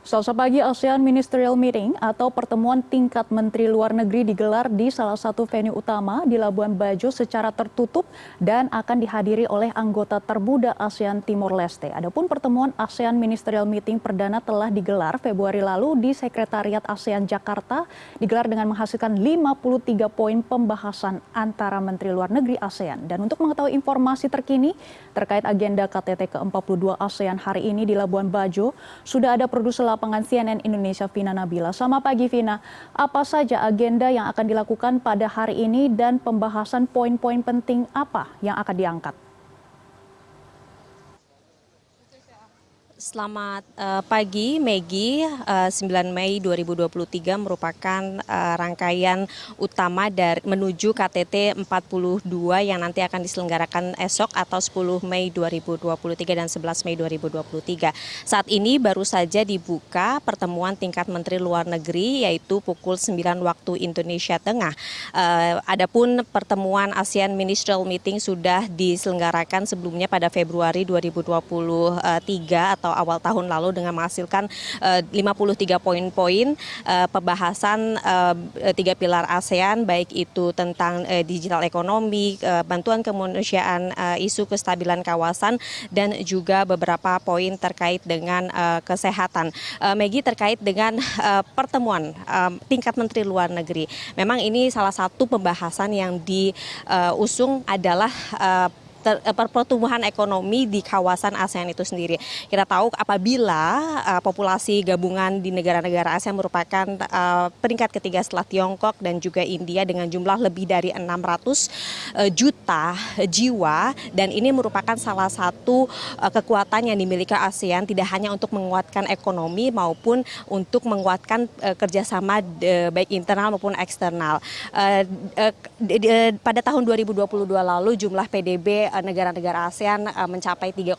Selasa pagi ASEAN Ministerial Meeting atau pertemuan tingkat Menteri Luar Negeri digelar di salah satu venue utama di Labuan Bajo secara tertutup dan akan dihadiri oleh anggota termuda ASEAN Timor Leste. Adapun pertemuan ASEAN Ministerial Meeting perdana telah digelar Februari lalu di Sekretariat ASEAN Jakarta, digelar dengan menghasilkan 53 poin pembahasan antara Menteri Luar Negeri ASEAN. Dan untuk mengetahui informasi terkini terkait agenda KTT ke-42 ASEAN hari ini di Labuan Bajo, sudah ada produser lapangan CNN Indonesia Vina Nabila. Selamat pagi Vina, apa saja agenda yang akan dilakukan pada hari ini dan pembahasan poin-poin penting apa yang akan diangkat? Selamat pagi Maggie, 9 Mei 2023 merupakan rangkaian utama dari menuju KTT 42 yang nanti akan diselenggarakan esok atau 10 Mei 2023 dan 11 Mei 2023. Saat ini baru saja dibuka pertemuan tingkat Menteri Luar Negeri yaitu pukul 9 waktu Indonesia Tengah. Adapun pertemuan ASEAN Ministerial Meeting sudah diselenggarakan sebelumnya pada Februari 2023 atau awal tahun lalu dengan menghasilkan 53 poin-poin pembahasan 3 pilar ASEAN, baik itu tentang digital ekonomi, bantuan kemanusiaan, isu kestabilan kawasan, dan juga beberapa poin terkait dengan kesehatan. Maggie, terkait dengan pertemuan tingkat Menteri Luar Negeri, memang ini salah satu pembahasan yang diusung adalah pertumbuhan ekonomi di kawasan ASEAN itu sendiri. Kita tahu apabila populasi gabungan di negara-negara ASEAN merupakan peringkat ketiga setelah Tiongkok dan juga India dengan jumlah lebih dari 600 juta jiwa, dan ini merupakan salah satu kekuatan yang dimiliki ASEAN tidak hanya untuk menguatkan ekonomi maupun untuk menguatkan kerjasama baik internal maupun eksternal. Pada tahun 2022 lalu jumlah PDB negara-negara ASEAN mencapai 3,3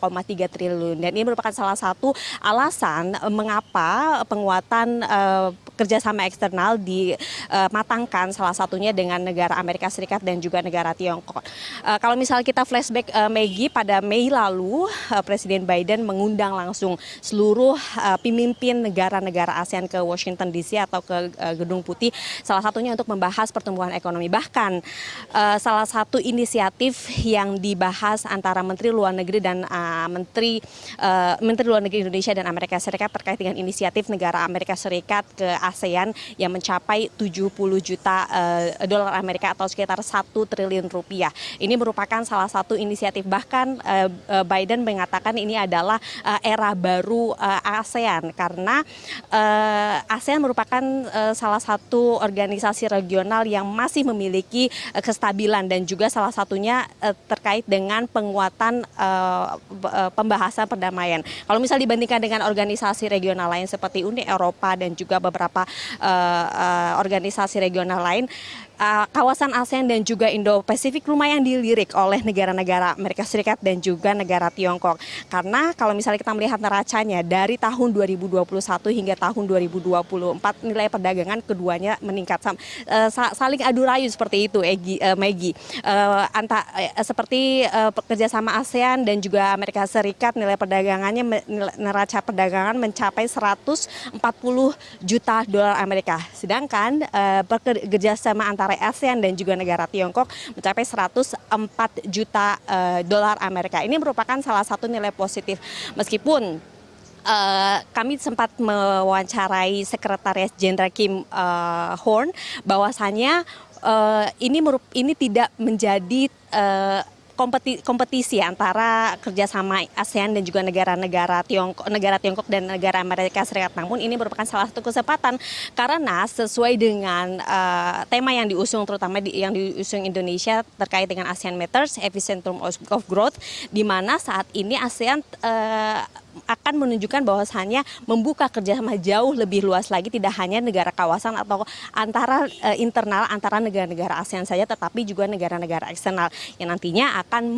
triliun, dan ini merupakan salah satu alasan mengapa penguatan kerjasama eksternal dimatangkan, salah satunya dengan negara Amerika Serikat dan juga negara Tiongkok. Kalau misalnya kita flashback Maggie, pada Mei lalu Presiden Biden mengundang langsung seluruh pemimpin negara-negara ASEAN ke Washington DC atau ke Gedung Putih, salah satunya untuk membahas pertumbuhan ekonomi. Bahkan salah satu inisiatif yang dibahas antara Menteri Luar Negeri dan Menteri Luar Negeri Indonesia dan Amerika Serikat terkait dengan inisiatif negara Amerika Serikat ke ASEAN yang mencapai 70 juta dolar Amerika atau sekitar 1 triliun rupiah. Ini merupakan salah satu inisiatif, bahkan Biden mengatakan ini adalah era baru ASEAN karena ASEAN merupakan salah satu organisasi regional yang masih memiliki kestabilan dan juga salah satunya terkait dengan penguatan pembahasan perdamaian. Kalau misal dibandingkan dengan organisasi regional lain seperti Uni Eropa dan juga beberapa organisasi regional lain, kawasan ASEAN dan juga Indo-Pasifik lumayan dilirik oleh negara-negara Amerika Serikat dan juga negara Tiongkok. Karena kalau misalnya kita melihat neracanya dari tahun 2021 hingga tahun 2024, nilai perdagangan keduanya meningkat, saling adu rayu seperti itu, Maggie. Seperti kerjasama ASEAN dan juga Amerika Serikat, nilai perdagangannya, neraca perdagangan mencapai 140 juta dolar Amerika. Sedangkan kerjasama antara ASEAN dan juga negara Tiongkok mencapai 104 juta dolar Amerika. Ini merupakan salah satu nilai positif. Meskipun kami sempat mewawancarai Sekretaris Jenderal Kim Horn bahwasannya ini tidak menjadi kompetisi antara kerjasama ASEAN dan juga negara Tiongkok dan negara Amerika Serikat. Namun ini merupakan salah satu kesempatan karena sesuai dengan tema yang diusung, terutama yang diusung Indonesia terkait dengan ASEAN Matters, Epicentrum of Growth, di mana saat ini ASEAN akan menunjukkan bahwasannya membuka kerjasama jauh lebih luas lagi, tidak hanya negara kawasan atau antara internal antara negara-negara ASEAN saja, tetapi juga negara-negara eksternal yang nantinya akan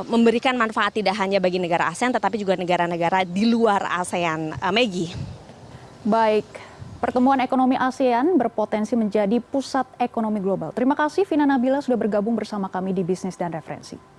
memberikan manfaat tidak hanya bagi negara ASEAN tetapi juga negara-negara di luar ASEAN. Maggie. Baik, pertemuan ekonomi ASEAN berpotensi menjadi pusat ekonomi global. Terima kasih Vina Nabila sudah bergabung bersama kami di Bisnis dan Referensi.